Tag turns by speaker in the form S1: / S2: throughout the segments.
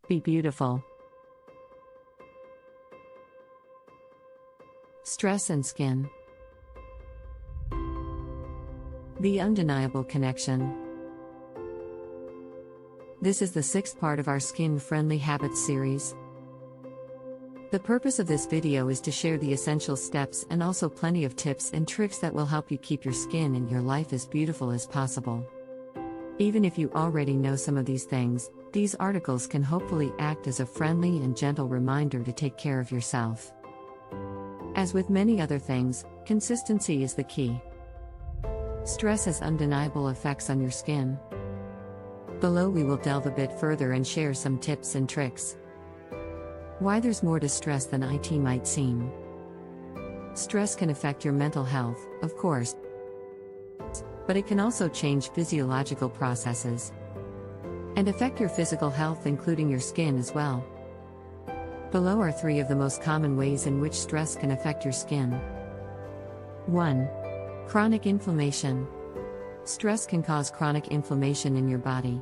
S1: Be beautiful. Stress and skin. The undeniable connection. This is the sixth part of our skin-friendly habits series. The purpose of this video is to share the essential steps and also plenty of tips and tricks that will help you keep your skin and your life as beautiful as possible. Even if you already know some of these things, these articles can hopefully act as a friendly and gentle reminder to take care of yourself. As with many other things, consistency is the key. Stress has undeniable effects on your skin. Below we will delve a bit further and share some tips and tricks. Why there's more to stress than it might seem. Stress can affect your mental health, of course, but it can also change physiological processes and affect your physical health, including your skin as well. Below are 3 of the most common ways in which stress can affect your skin. 1. Chronic inflammation. Stress can cause chronic inflammation in your body,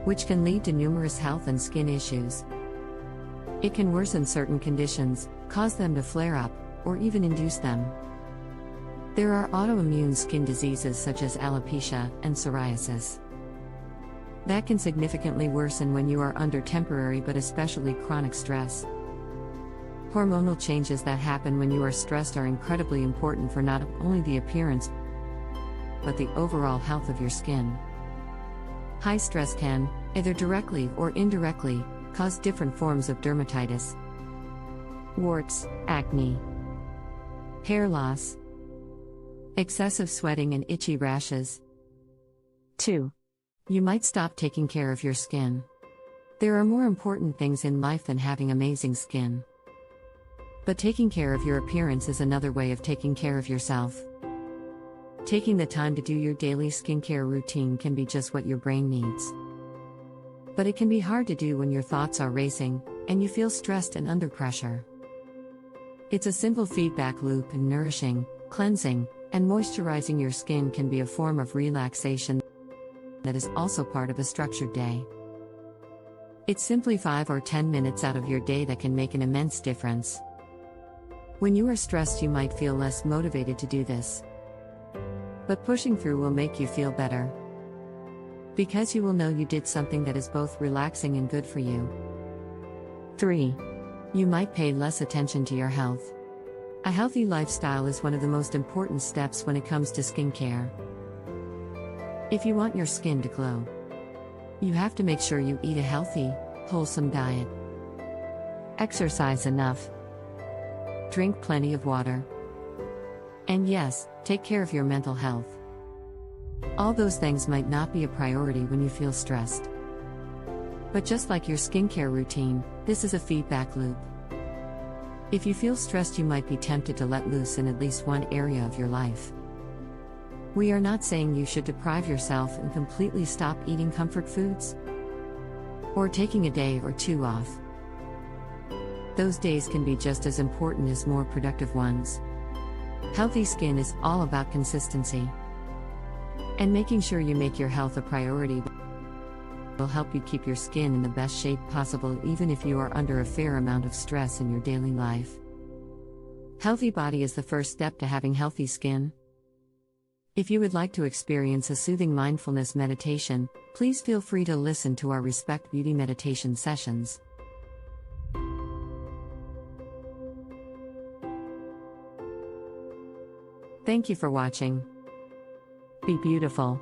S1: which can lead to numerous health and skin issues. It can worsen certain conditions, cause them to flare up, or even induce them. There are autoimmune skin diseases such as alopecia and psoriasis that can significantly worsen when you are under temporary but especially chronic stress. Hormonal changes that happen when you are stressed are incredibly important for not only the appearance but the overall health of your skin. High stress can, either directly or indirectly, cause different forms of dermatitis, warts, acne, hair loss, excessive sweating and itchy rashes. 2. You might stop taking care of your skin. There are more important things in life than having amazing skin. But taking care of your appearance is another way of taking care of yourself. Taking the time to do your daily skincare routine can be just what your brain needs. But it can be hard to do when your thoughts are racing, and you feel stressed and under pressure. It's a simple feedback loop, and nourishing, cleansing, and moisturizing your skin can be a form of relaxation that is also part of a structured day. It's simply 5 or 10 minutes out of your day that can make an immense difference. When you are stressed, you might feel less motivated to do this. But pushing through will make you feel better, because you will know you did something that is both relaxing and good for you. 3. You might pay less attention to your health. A healthy lifestyle is one of the most important steps when it comes to skincare. If you want your skin to glow, you have to make sure you eat a healthy, wholesome diet, exercise enough, drink plenty of water, and yes, take care of your mental health. All those things might not be a priority when you feel stressed. But just like your skincare routine, this is a feedback loop. If you feel stressed, you might be tempted to let loose in at least one area of your life. We are not saying you should deprive yourself and completely stop eating comfort foods, or taking a day or 2 off. Those days can be just as important as more productive ones. Healthy skin is all about consistency, and making sure you make your health a priority will help you keep your skin in the best shape possible, even if you are under a fair amount of stress in your daily life. Healthy body is the first step to having healthy skin. If you would like to experience a soothing mindfulness meditation, please feel free to listen to our Respect Beauty meditation sessions. Thank you for watching. Be beautiful.